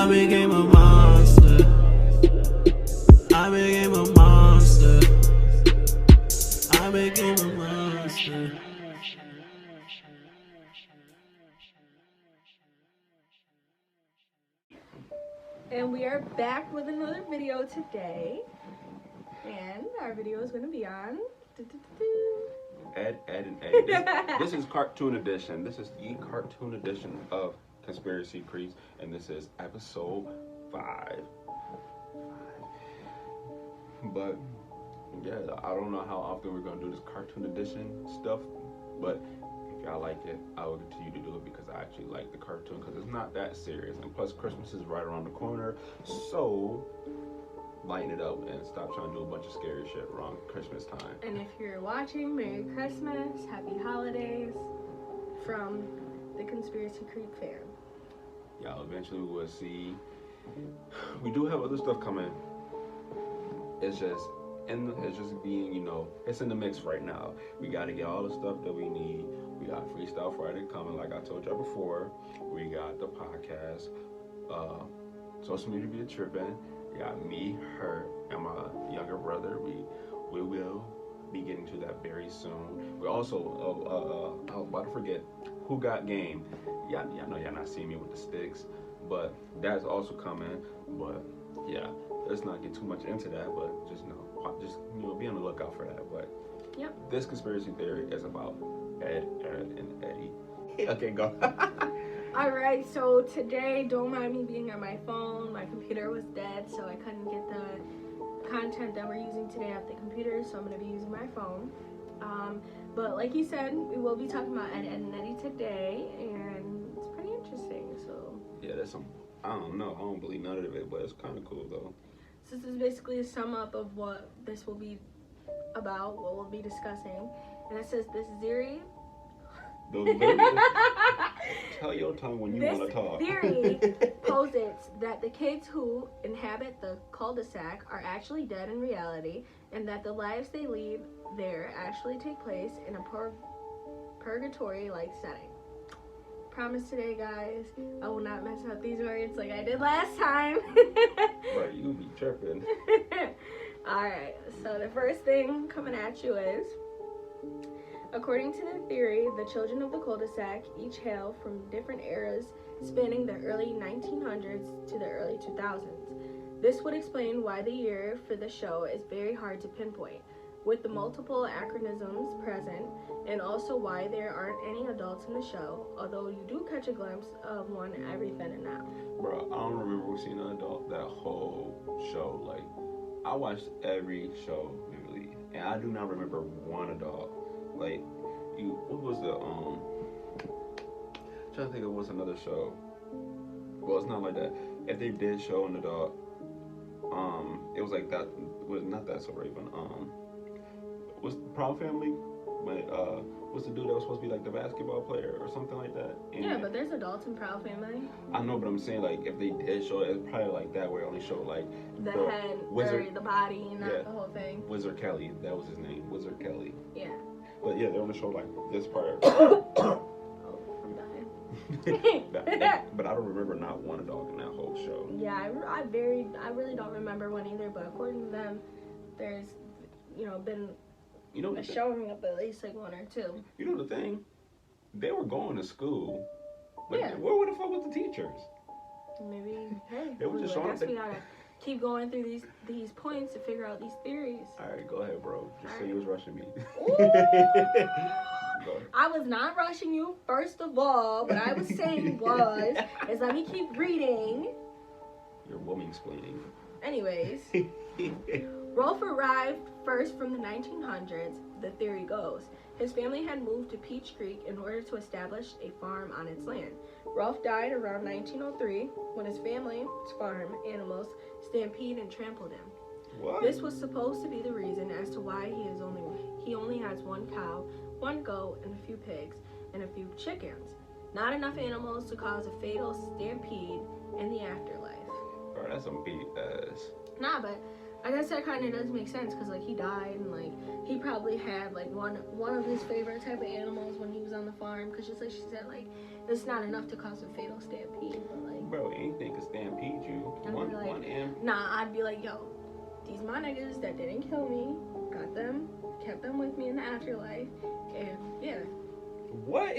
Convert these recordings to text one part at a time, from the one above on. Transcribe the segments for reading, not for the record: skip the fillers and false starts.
I became a monster. I became a monster. I became a monster. And we are back with another video today. And our video is going to be on Ed, and Eddy. This is cartoon edition. This is the cartoon edition of Conspiracy Creeps, and this is episode 5. But yeah, I don't know how often we're gonna do this cartoon edition stuff, but if y'all like it, I will continue to do it because I actually like the cartoon because it's not that serious, and plus Christmas is right around the corner, so lighten it up and stop trying to do a bunch of scary shit around Christmas time. And if you're watching, Merry Christmas, Happy Holidays from the Conspiracy Creep fam. Y'all eventually will see. We do have other stuff coming. It's just being, it's in the mix right now. We got to get all the stuff that we need. We got Freestyle Friday coming, like I told y'all before. We got the podcast. Social media be tripping. We got me, her, and my younger brother. We will be getting to that very soon. We also, I was about to forget, Who Got Game. Y'all know y'all not seeing me with the sticks, but that's also coming. But yeah, let's not get too much into that, but just be on the lookout for that. But yep, this conspiracy theory is about Ed, and Eddy. Okay, go. Alright, so today, don't mind me being on my phone. My computer was dead, so I couldn't get the content that we're using today off the computer, so I'm going to be using my phone. But like you said, we will be talking about Ed, and Eddy today, and it's pretty interesting, so. Yeah, that's some, I don't know, I don't believe none of it, but it's kind of cool, though. So this is basically a sum up of what this will be about, what we'll be discussing. And it says, this theory... Tell your tongue when you want to talk. This theory posits that the kids who inhabit the cul-de-sac are actually dead in reality, and that the lives they lead there actually take place in a purgatory-like setting. Promise today, guys, I will not mess up these words like I did last time. Right, you be tripping. Alright, so the first thing coming at you is, according to the theory, the children of the cul-de-sac each hail from different eras spanning the early 1900s to the early 2000s. This would explain why the year for the show is very hard to pinpoint, with the multiple anachronisms present, and also why there aren't any adults in the show, although you do catch a glimpse of one every then and now. Bro, I don't remember seeing an adult that whole show. Like, I watched every show vividly, and I do not remember one adult. Like, what was the, I'm trying to think of what's another show. Well, it's not like that. If they did show an adult, it was like that, was not that so Raven, was the Proud Family, when what's the dude that was supposed to be like the basketball player or something like that? And yeah, but there's adults in Proud Family. I know, but I'm saying, like, if they did show it, it's probably like that, where it only showed like the head, Wizard, or the body, not the whole thing. Wizard Kelly, that was his name, Wizard Kelly. Yeah. But yeah, they only showed like this part. Oh, I'm dying. But I don't remember not one adult in that whole show. Yeah, I really don't remember one either. But according to them, there's, been a showing of at least like one or two. You know the thing? They were going to school. Like, yeah. Where the fuck was the teachers? Maybe. Hey, they were just I guess we gotta keep going through these points to figure out these theories. All right, go ahead, bro. Just say you was rushing me. I was not rushing you, first of all. What I was saying is let me keep reading. You're woman-splaining. Anyways, Rolf arrived first from the 1900s, the theory goes. His family had moved to Peach Creek in order to establish a farm on its land. Rolf died around 1903 when his family's farm animals stampeded and trampled him. What? This was supposed to be the reason as to why he only has one cow, one goat, and a few pigs, and a few chickens. Not enough animals to cause a fatal stampede in the afterlife. Bro, that's some big ass. Nah, but I guess that kind of does make sense, because like he died, and like he probably had like one of his favorite type of animals when he was on the farm, because just like she said, like it's not enough to cause a fatal stampede. But like, bro, anything can stampede Nah, I'd be like, yo, these my niggas that didn't kill me, got them, kept them with me in the afterlife, and yeah. What?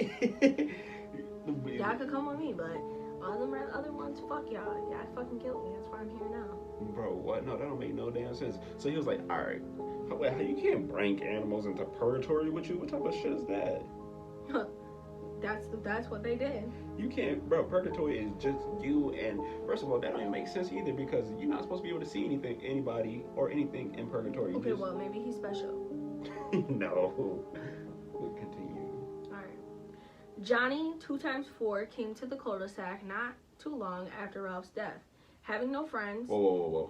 Y'all could come with me, but all them other ones, fuck y'all. Y'all fucking killed me. That's why I'm here now. Bro, what? No, that don't make no damn sense. So he was like, all right, how you can't bring animals into purgatory with you? What type of shit is that? That's what they did. You can't, bro. Purgatory is just you, and first of all, that don't even make sense either because you're not supposed to be able to see anybody, or anything in purgatory. Okay, well maybe he's special. No. We'll continue. All right. Johnny 2x4 came to the cul-de-sac not too long after Ralph's death. Having no friends. Whoa.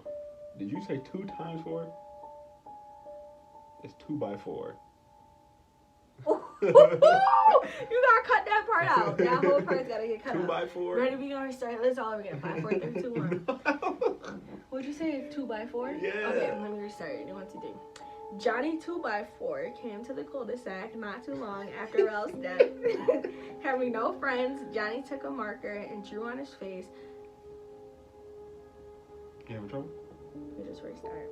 Did you say 2 times 4? It's 2 by 4. You gotta cut that part out. That whole part's gotta get cut 2 out. by 4. Ready? We gonna start. Let's all over again. 5, 4, 3, 2, 1. What'd you say? 2 by 4? Yeah. Okay, let me restart. 1, 2, 3. Johnny 2x4 came to the cul-de-sac not too long after Ralph's death. Having no friends, Johnny took a marker and drew on his face. You having trouble? We just restart.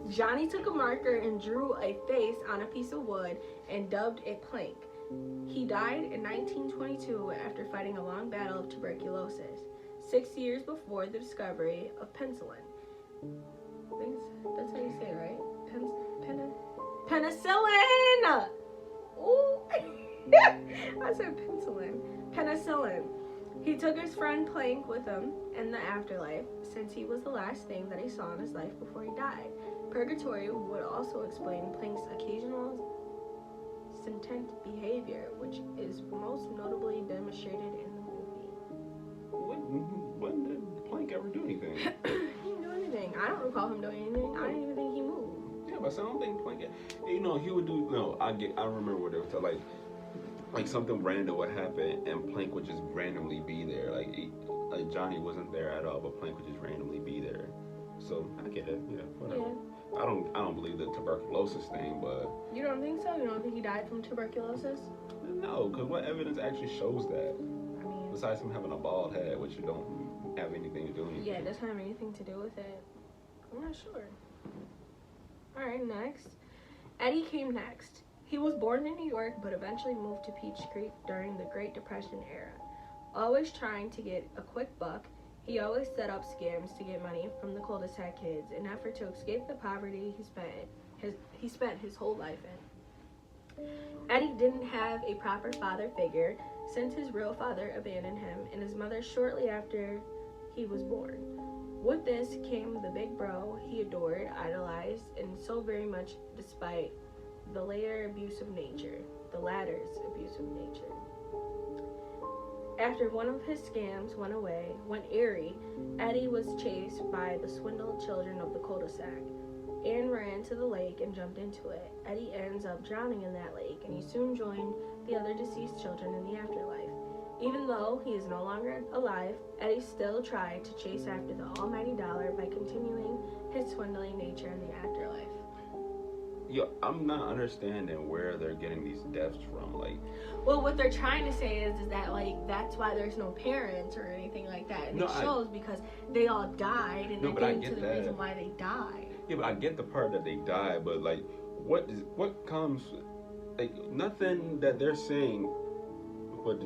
Johnny took a marker and drew a face on a piece of wood and dubbed it Plank. He died in 1922 after fighting a long battle of tuberculosis, 6 years before the discovery of penicillin. I think that's how you say it, right? Penicillin! Ooh! I said penicillin. Penicillin. He took his friend Plank with him in the afterlife, since he was the last thing that he saw in his life before he died. Purgatory would also explain Plank's occasional sentient behavior, which is most notably demonstrated in the movie. When did Plank ever do anything? He didn't do anything. I don't recall him doing anything. I didn't even think he moved. Yeah, but I don't think Plank. You know, he would do. No, I remember what it was like something random would happen, and Plank would just randomly be there. Like Johnny wasn't there at all, but Plank would just randomly be there. So I get it. Yeah, whatever. Yeah. I don't believe the tuberculosis thing, but. You don't think so? You don't think he died from tuberculosis? No, because what evidence actually shows that? I mean, besides him having a bald head, which you don't have anything to do with. Yeah, it doesn't have anything to do with it. I'm not sure. Alright, next. Eddy came next. He was born in New York, but eventually moved to Peach Creek during the Great Depression era. Always trying to get a quick buck, he always set up scams to get money from the cul-de-sac kids in an effort to escape the poverty he spent his whole life in. Eddy didn't have a proper father figure since his real father abandoned him and his mother shortly after he was born. With this came the big bro he adored, idolized, and so very much despite the latter's abusive nature. After one of his scams went airy, Eddy was chased by the swindled children of the cul-de-sac. Anne ran to the lake and jumped into it. Eddy ends up drowning in that lake, and he soon joined the other deceased children in the afterlife. Even though he is no longer alive, Eddy still tried to chase after the almighty dollar by continuing his swindling nature in the afterlife. Yo, I'm not understanding where they're getting these deaths from. Well, what they're trying to say is that, that's why there's no parents or anything like that. And it shows because they all died, and they're getting to the reason why they died. Yeah, but I get the part that they died, but, what comes, nothing that they're saying, but,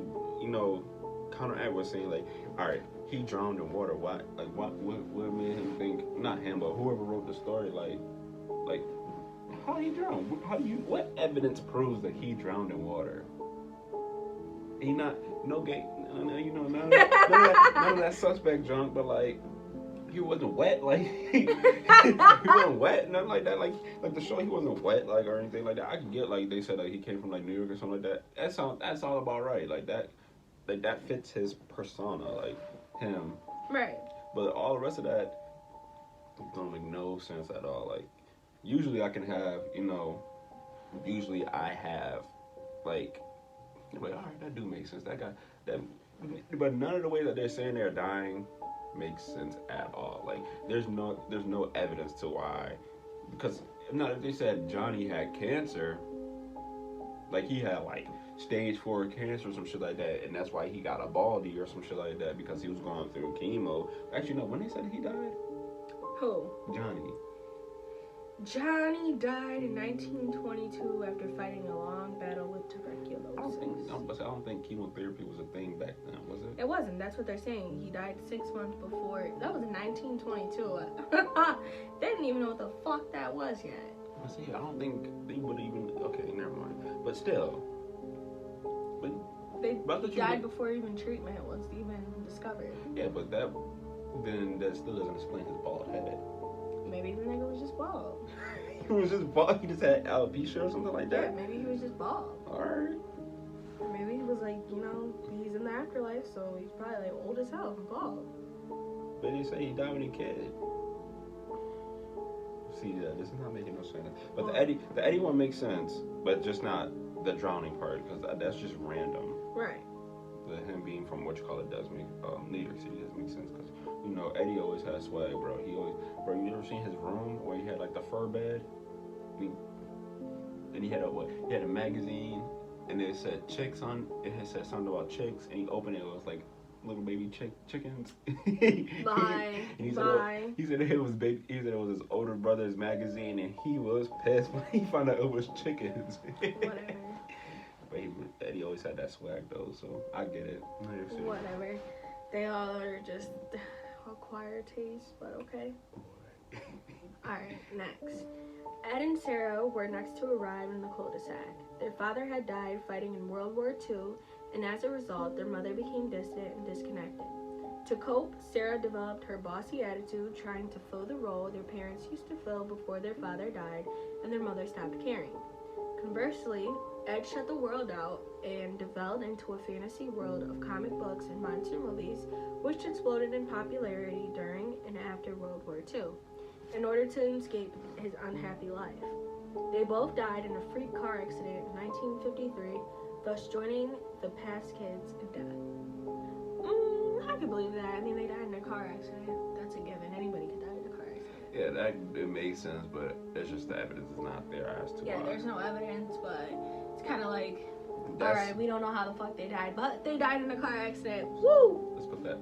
counteract was saying, all right, he drowned in water. What made him think, not him, but whoever wrote the story, how he drowned? What evidence proves that he drowned in water? He not, none of that suspect junk, but, he wasn't wet, he wasn't wet, nothing like that, like the show, he wasn't wet, or anything like that. I could get, they said, he came from, New York or something like that. That's all about right, that fits his persona, him. Right. But all the rest of that don't make no sense at all. Usually I can have, usually I have, all right, that do make sense. But none of the way that they're saying they're dying makes sense at all. There's no evidence to why. Because, if they said Johnny had cancer, he had, stage 4 cancer or some shit like that, and that's why he got a baldy or some shit like that, because he was going through chemo. Actually, no, when they said he died, Who? Johnny died in 1922 after fighting a long battle with tuberculosis. I don't think chemotherapy was a thing back then, was it? It wasn't. That's what they're saying. He died 6 months before. That was in 1922. They didn't even know what the fuck that was yet. I see. I don't think they would even. Okay, never mind. But still. They died before even treatment was even discovered. Yeah, but that still doesn't explain his bald head. Maybe the nigga was just bald. He was just bald. He just had alopecia or something like that. Yeah, maybe he was just bald. Alright. Maybe he was like, he's in the afterlife, so he's probably like old as hell and bald. But they say he died when he kid. See, this is not making no sense. But the Eddy one makes sense, but just not the drowning part, because that's just random. Right. Him being from what you call it does make New York City does make sense, because Eddy always has swag, bro. You ever seen his room where he had like the fur bed? And he had a magazine, and it said chicks on it. Had said something about chicks, and he opened it. It was like little baby chickens. Bye. And Bye. He said it was his older brother's magazine, and he was pissed when he found out it was chickens. Whatever. But Eddy always had that swag though, so I get it. Whatever. They all are just acquired taste, but okay. Alright, next. Ed and Sarah were next to arrive in the cul-de-sac. Their father had died fighting in World War II, and as a result, their mother became distant and disconnected. To cope, Sarah developed her bossy attitude, trying to fill the role their parents used to fill before their father died and their mother stopped caring. Conversely, Ed shut the world out and developed into a fantasy world of comic books and monster movies, which exploded in popularity during and after World War II, in order to escape his unhappy life. They both died in a freak car accident in 1953, thus joining the past kids in death. I can believe that. I mean, they died in a car accident. That's a given. Anybody could die in a car accident. Yeah, it makes sense, but it's just the evidence is not there as to why. There's no evidence, but it's kind of like, alright, we don't know how the fuck they died, but they died in a car accident. Woo! Let's put that.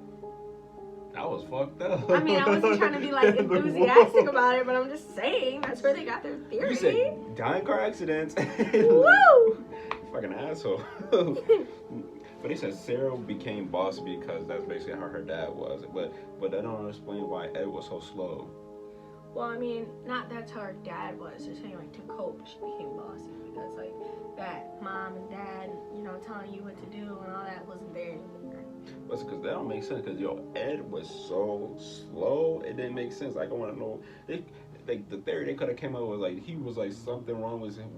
That was fucked up. I mean, I wasn't trying to be like enthusiastic about it, but I'm just saying that's where they got their theory. You said die in car accidents. Woo! Fucking asshole. But they said Sarah became boss because that's basically how her dad was. But that don't explain why Ed was so slow. Well, I mean, not that's how her dad was. Just saying, like, to cope, she became bossy because, like, that mom and dad, telling you what to do and all that wasn't there anymore. But because that don't make sense. Because Ed was so slow, it didn't make sense. Like, I want to know. The theory they could have came up with, like, he was like something wrong with him.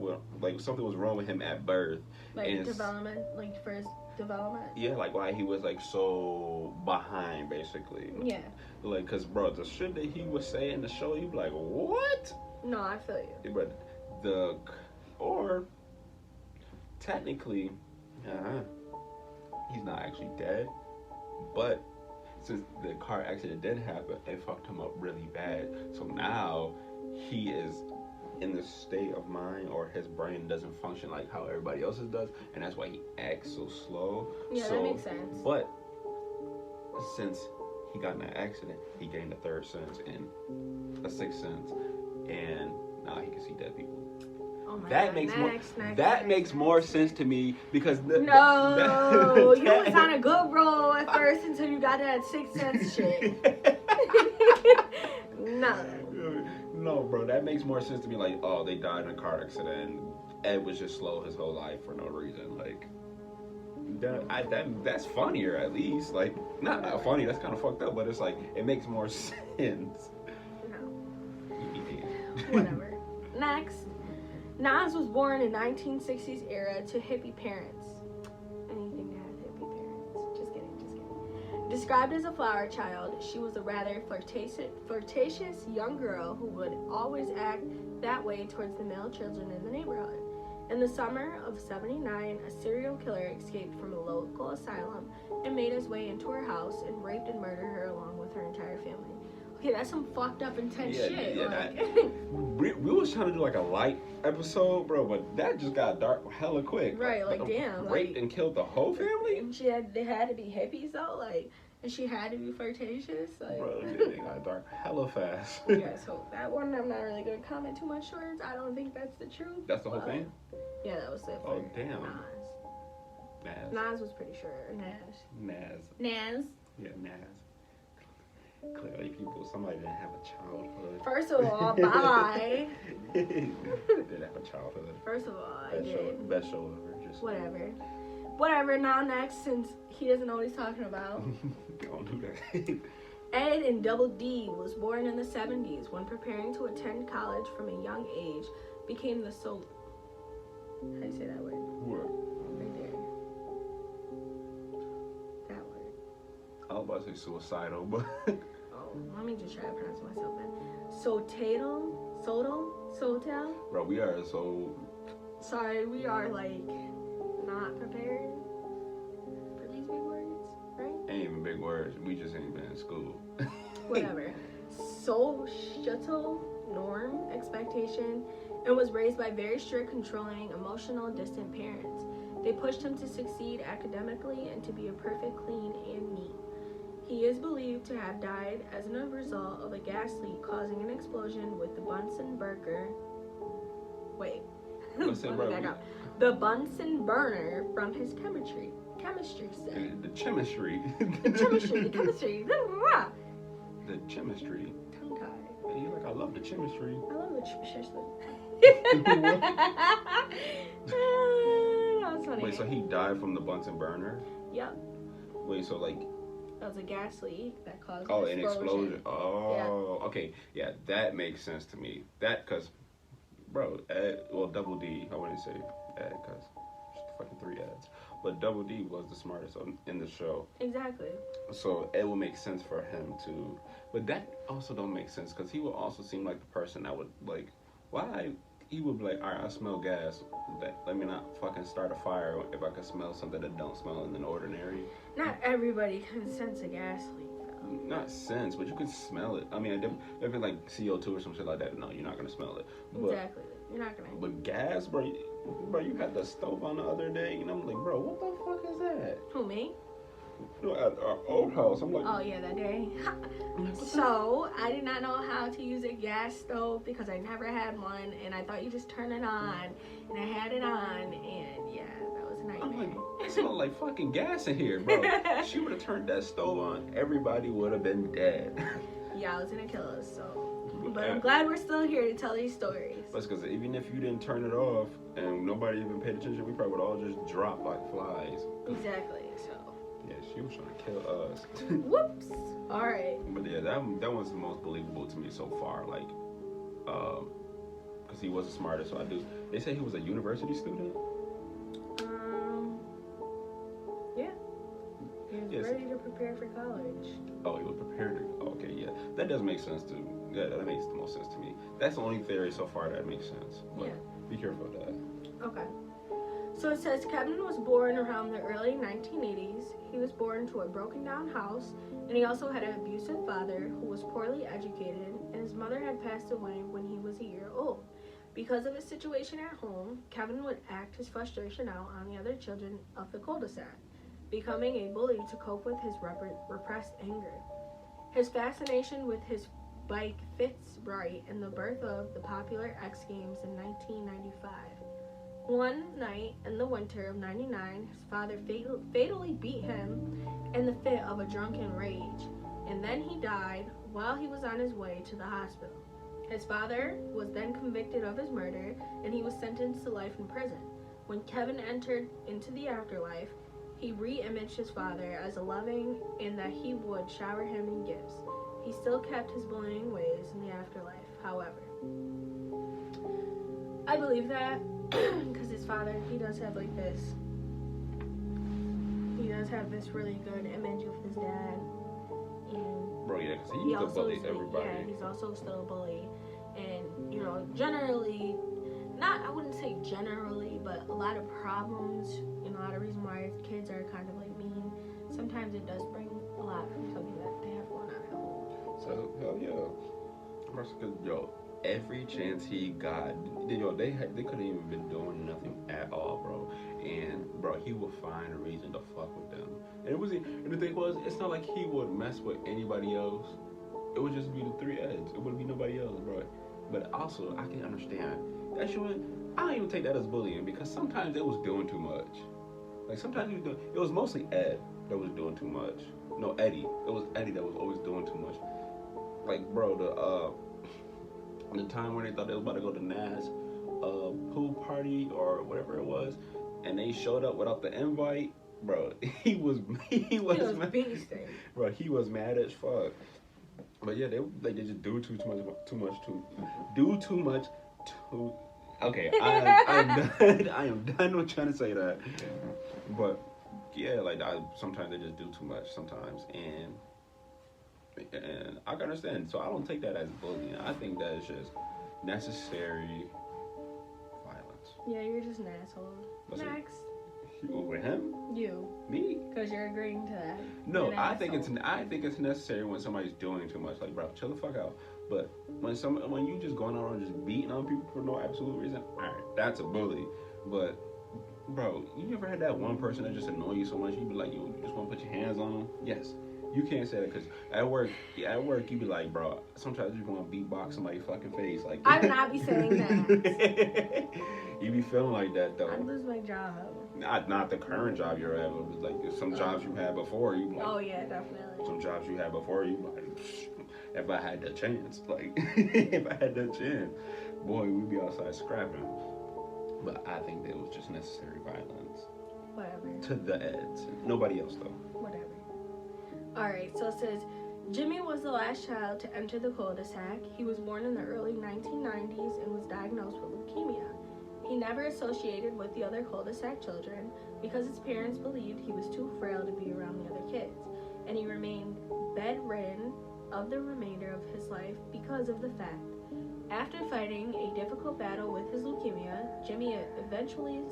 Like something was wrong with him at birth. Like development, like first development. Yeah, like why he was like so behind, basically. Yeah. Like, cause bro, the shit that he was saying in the show, you be like, what? No, I feel you. But or technically, he's not actually dead, but since the car accident did happen, it fucked him up really bad. So now he is in the state of mind, or his brain doesn't function like how everybody else's does, and that's why he acts so slow. Yeah, that makes sense. But since he got in that accident, he gained a third sense and a sixth sense, and now he can see dead people. Oh my that God. That makes more sense to me because you was on a good roll at first until you got that sixth sense shit. No, bro, that makes more sense to me. Like, oh, they died in a car accident. Ed was just slow his whole life for no reason. Like, that's funnier at least. Like, not funny. That's kind of fucked up. But it's like it makes more sense. No. Whatever. Next. Nas was born in 1960s era to hippie parents. Anything to have hippie parents. Just kidding. Described as a flower child, she was a rather flirtatious young girl who would always act that way towards the male children in the neighborhood. In the summer of '79, a serial killer escaped from a local asylum and made his way into her house and raped and murdered her along with her entire family. Okay, that's some fucked up intense shit. Yeah, we was trying to do like a light episode, bro, but that just got dark hella quick. Right, like damn. Raped and killed the whole family? They had to be hippies though, like And she had to be flirtatious. Like, Bro, it got dark hella fast. yeah, so that one I'm not really going to comment too much towards. I don't think that's the truth. That's the whole thing? Yeah, that was it. Oh, damn. Nas. Nas. Nas was pretty sure. Nas. Nas. Yeah, Nas. Clearly, people, somebody didn't have a childhood. First of all, bye. Didn't have a childhood. First of all, I did. Best show ever. Just Whatever. Now next, since he doesn't know what he's talking about. Don't do that. Ed and Double D was born in the 70s when preparing to attend college from a young age, became the How do you say that word? What? Right there. That word. I was about to say suicidal, but Oh, let me just try to pronounce myself then. Sotel? bro, we are so. Sorry, we are like not prepared for these big words, right? Ain't even big words. We just ain't been in school. Whatever. Societal norm, expectation, and was raised by very strict, controlling, emotional, distant parents. They pushed him to succeed academically and to be a perfect, clean, and neat. He is believed to have died as a result of a gas leak causing an explosion with the Bunsen burner. Wait. Listen, bro. The Bunsen burner from his chemistry set. The chemistry. The chemistry. The chemistry. Tongue tie. Hey, I love the chemistry. I love the chemistry. That was funny. Wait, so he died from the Bunsen burner? Yep. Wait, so like. That was a gas leak that caused an explosion. Oh, yeah. Okay. Yeah, that makes sense to me. That, because, bro, Double D, I wouldn't say Ed, because just fucking 3 Eds. But Double D was the smartest in the show. Exactly. So it would make sense for him to. But that also don't make sense, because he would also seem like the person that would, like, why? He would be like, all right, I smell gas. Let me not fucking start a fire if I can smell something that don't smell in an ordinary. Not everybody can sense a gas leak, though. Not sense, but you can smell it. I mean, if it's like CO2 or some shit like that, no, you're not gonna smell it. But, exactly. You're not gonna. But gas, bro, you had the stove on the other day, and I'm like, bro, what the fuck is that? Who, me? At our old house, I'm like, oh yeah, that day. So I did not know how to use a gas stove because I never had one, and I thought you just turn it on, and I had it on, and yeah, that was a nightmare. I'm like, it smelled like fucking gas in here, bro. She would have turned that stove on, everybody would have been dead. Yeah, I was gonna kill us, so. But I'm glad we're still here to tell these stories. That's because even if you didn't turn it off and nobody even paid attention, we probably would all just drop like flies. Exactly, so. Yeah, she was trying to kill us. Whoops. All right. But yeah, that one's the most believable to me so far. Like, because he was the smartest. So they say he was a university student. Yeah. He was ready to prepare for college. Oh, he was prepared to. Okay, yeah, that does make sense too. Yeah, that makes the most sense to me. That's the only theory so far that makes sense. But yeah. Be careful of that. Okay. So it says Kevin was born around the early 1980s. He was born to a broken down house, and he also had an abusive father who was poorly educated, and his mother had passed away when he was a year old. Because of his situation at home, Kevin would act his frustration out on the other children of the cul-de-sac, becoming a bully to cope with his repressed anger. His fascination with his bike fits right in the birth of the popular X Games in 1995. One night in the winter of 99, his father fatally beat him in the fit of a drunken rage, and then he died while he was on his way to the hospital. His father was then convicted of his murder, and he was sentenced to life in prison. When Kevin entered into the afterlife, he re-imaged his father as a loving and that he would shower him in gifts. He still kept his bullying ways in the afterlife, however. I believe that because his father, he does have like this. He does have this really good image of his dad. And bro, yeah, because he used to bully everybody. Yeah, he's also still a bully. And, you know, generally, I wouldn't say generally, but a lot of problems, you know, a lot of reason why kids are kind of like mean, sometimes it does bring a lot from something that they have going on at home. So, hell yeah. Because, every chance he got. They couldn't even been doing nothing at all, bro. And bro, he would find a reason to fuck with them. And the thing was, it's not like he would mess with anybody else. It would just be the three Eds. It wouldn't be nobody else, bro. But also, I can understand that shit. I don't even take that as bullying because sometimes it was doing too much. Like sometimes it was mostly Ed that was doing too much. No, Eddy. It was Eddy that was always doing too much. Like, bro, the time when they thought they was about to go to Nas pool party or whatever it was, and they showed up without the invite, bro. He was mad. Beasting. Bro, he was mad as fuck. But yeah, they just do too much. Okay, I'm done. I am done with trying to say that. But yeah, like sometimes they just do too much sometimes, and I can understand. So I don't take that as bullying. I think that is just necessary violence. Yeah, you're just an asshole. Next. With him? You. Me? Because you're agreeing to that. No, I think it's necessary when somebody's doing too much. Like, bro, chill the fuck out. But when you just going around just beating on people for no absolute reason, alright, that's a bully. But bro, you never had that one person that just annoy you so much you be like, you just want to put your hands on them? Yes. You can't say that because at work you be like, bro, sometimes you want to beatbox somebody's fucking face. Like, I would not be saying that. You be feeling like that though. I'd lose my job. Not the current job you're at, but like some jobs you had before. You like, oh yeah, definitely. Some jobs you had before, you like, if I had that chance, like if I had that chance, boy, we'd be outside scrapping. But I think that was just necessary violence. Whatever. To the Eds. Nobody else though. Whatever. Alright, so it says, Jimmy was the last child to enter the cul-de-sac. He was born in the early 1990s and was diagnosed with leukemia. He never associated with the other cul-de-sac children because his parents believed he was too frail to be around the other kids, and he remained bedridden of the remainder of his life because of the fact. After fighting a difficult battle with his leukemia, Jimmy eventually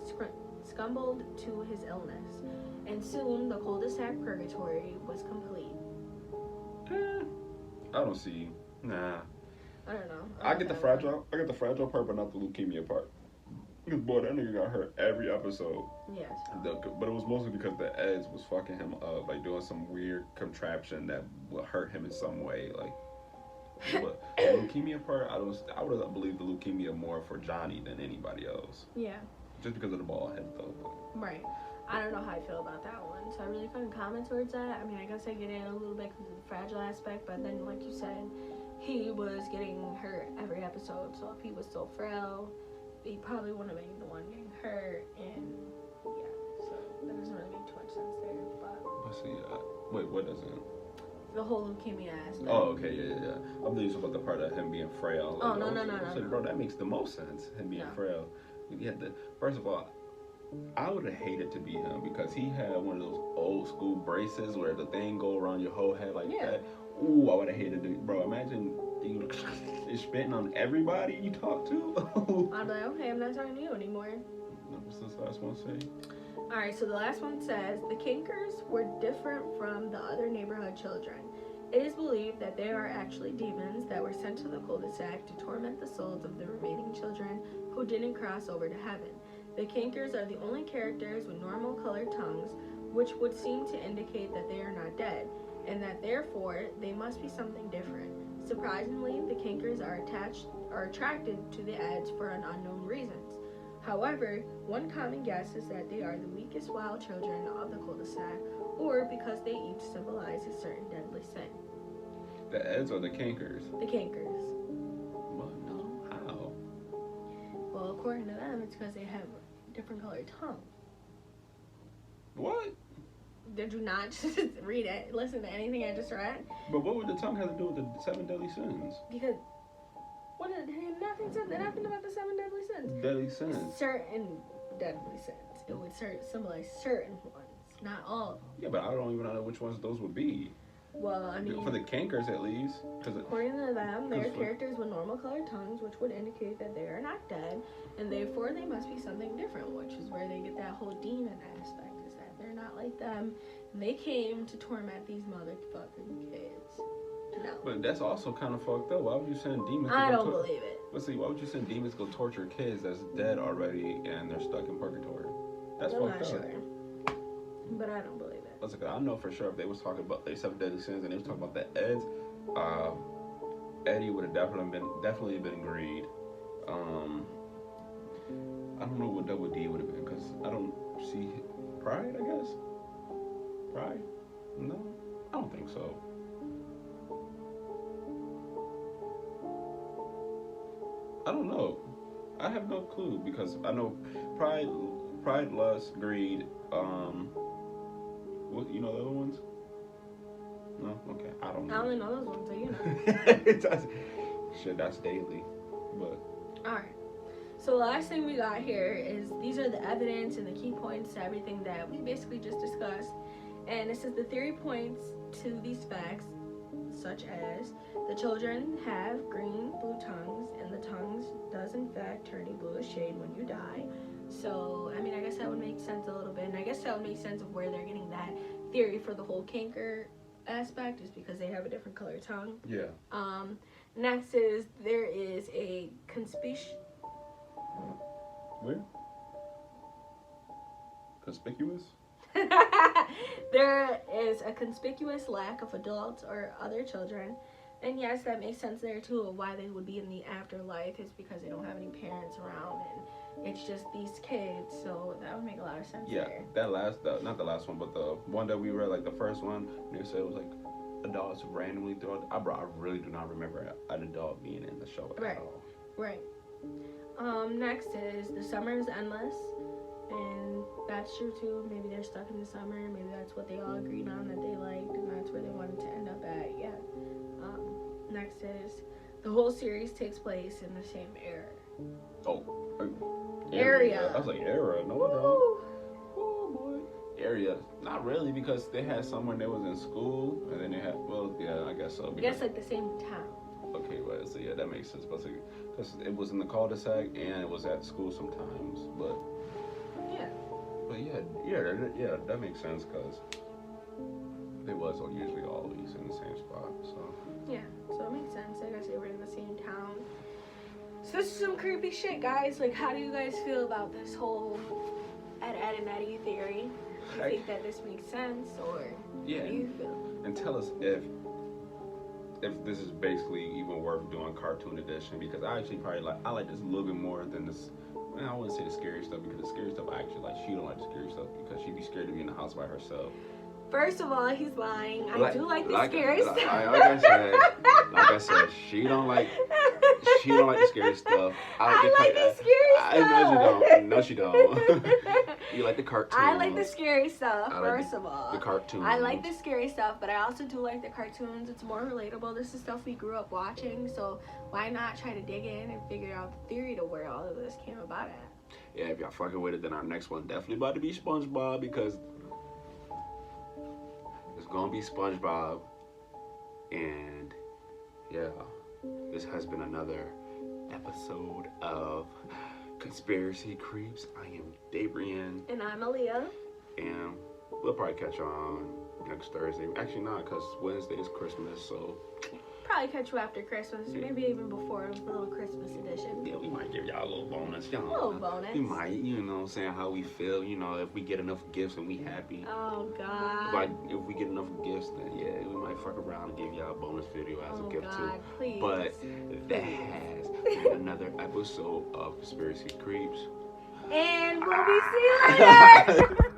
succumbed to his illness, and soon the cul-de-sac purgatory was complete. I don't see. Nah. I don't know. I get the fragile part, but not the leukemia part. Because boy, that nigga got hurt every episode. Yes. But it was mostly because the Eds was fucking him up, like doing some weird contraption that will hurt him in some way. Like, but the leukemia part, I would believe the leukemia more for Johnny than anybody else. Yeah. Just because of the bald head though. Right. I don't know how I feel about that one, so I really couldn't comment towards that. I mean, I guess I get in a little bit because of the fragile aspect, but then, like you said, he was getting hurt every episode, so if he was so frail, he probably wouldn't have been the one getting hurt, and yeah, so that doesn't really make too much sense there. But Let's see. Wait, what doesn't? the whole leukemia aspect. Oh, okay, yeah. I'm thinking about the part of him being frail. Oh, no. Bro, that makes the most sense. Him being frail. First of all, I would have hated to be him because he had one of those old school braces where the thing go around your whole head like that. Ooh, I would have hated it, bro. Imagine you spitting on everybody you talk to. I'd be like, okay, I'm not talking to you anymore. What's this last one say? Alright, so the last one says, the Kinkers were different from the other neighborhood children. It is believed that they are actually demons that were sent to the cul-de-sac to torment the souls of the remaining children who didn't cross over to heaven. The Kinkers are the only characters with normal colored tongues, which would seem to indicate that they are not dead, and that therefore they must be something different. Surprisingly, the Kinkers are attracted to the Eds for an unknown reasons. However, one common guess is that they are the weakest wild children of the cul-de-sac, or because they each symbolize a certain deadly sin. The Eds or the Kinkers? The Kinkers. Well, no, how? Well, according to them, it's because they have different colored tongues. What? Did you not just read it? Listen to anything I just read? But what would the tongue have to do with the 7 deadly sins? Because nothing said nothing about the 7 deadly sins. Deadly sins. Certain deadly sins. It would symbolize certain ones, not all of them. Yeah, but I don't even know which ones those would be. Well, I mean, for the Kinkers at least. According to them, they are characters with normal colored tongues, which would indicate that they are not dead, and therefore they must be something different, which is where they get that whole demon aspect, is that they're not like them, and they came to torment these motherfucking kids. No. But that's also kind of fucked up. Why would you send demons? I don't believe it. Let's see. Why would you send demons to go torture kids that's dead already and they're stuck in purgatory? That's I'm fucked not up. sure. But I don't believe it. Listen, I know for sure if they was talking about the 7 deadly sins and they was talking about the Eds, Eddy would have definitely been greed. I don't know what double D would have been because I don't see pride. I guess pride. No, I don't think so. I don't know. I have no clue because I know pride, lust, greed. What you know the other ones? No, okay, I don't know. I only know those ones, so you know. Shit, that's daily, but. All right. So the last thing we got here is these are the evidence and the key points to everything that we basically just discussed. And it says the theory points to these facts, such as the children have green, blue tongues, and the tongues does in fact turn a bluish shade when you die. So, I mean, I guess that would make sense a little bit, and I guess that would make sense of where they're getting that theory for the whole canker aspect is because they have a different color tongue. Yeah. Next is there is a conspicuous. Where? Conspicuous? There is a conspicuous lack of adults or other children. And yes, that makes sense there too of why they would be in the afterlife is because they don't have any parents around and it's just these kids. So that would make a lot of sense there. That not the last one, but the one that we read, like the first one, they said it was like adults randomly throughout. I really do not remember an adult being in the show at all. Right. Next is the summer is endless. And that's true too. Maybe they're stuck in the summer. Maybe that's what they all agreed on that they liked, and that's where they wanted to end up at. Yeah. Next is the whole series takes place in the same era. Oh, Area. I was like era. No, Woo. Oh boy. Area. Not really because they had someone that was in school, and then they had I guess so. I guess like the same town. Okay, well, so yeah, that makes sense. But because it was in the cul-de-sac and it was at school sometimes, but. Yeah, that makes sense because they was usually always in the same spot. So yeah, so it makes sense. I guess they were in the same town. So this is some creepy shit, guys. Like, how do you guys feel about this whole Ed and Eddy theory? Do you think that this makes sense, or what do you feel? And tell us if this is basically even worth doing cartoon edition because I actually I like this a little bit more than this. I wouldn't say the scary stuff because the scary stuff I actually like. She don't like the scary stuff because she'd be scared to be in the house by herself. First of all, he's lying. I do like the scary stuff. Like I said, she don't like the scary stuff. I like the scary stuff. No, she don't. You like the cartoons. I like the scary stuff, first of all. The cartoons. I like the scary stuff, but I also do like the cartoons. It's more relatable. This is stuff we grew up watching, so why not try to dig in and figure out the theory to where all of this came about at? Yeah, if y'all fucking with it, then our next one definitely about to be SpongeBob because it's gonna be SpongeBob. And yeah, this has been another episode of Conspiracy Creeps. I am Dabrian. And I'm Aaliyah. And we'll probably catch you on next Thursday. Actually not, because Wednesday is Christmas, so probably catch you after Christmas, maybe even before the little Christmas edition. Yeah, we might give y'all a little bonus. A little bonus. We might, you know what I'm saying, how we feel, you know, if we get enough gifts and we happy. Oh, God. Like, if we get enough gifts, then yeah, we might fuck around and give y'all a bonus video as a gift too. Please. But that has been another episode of Conspiracy Creeps. And we'll be seeing you later.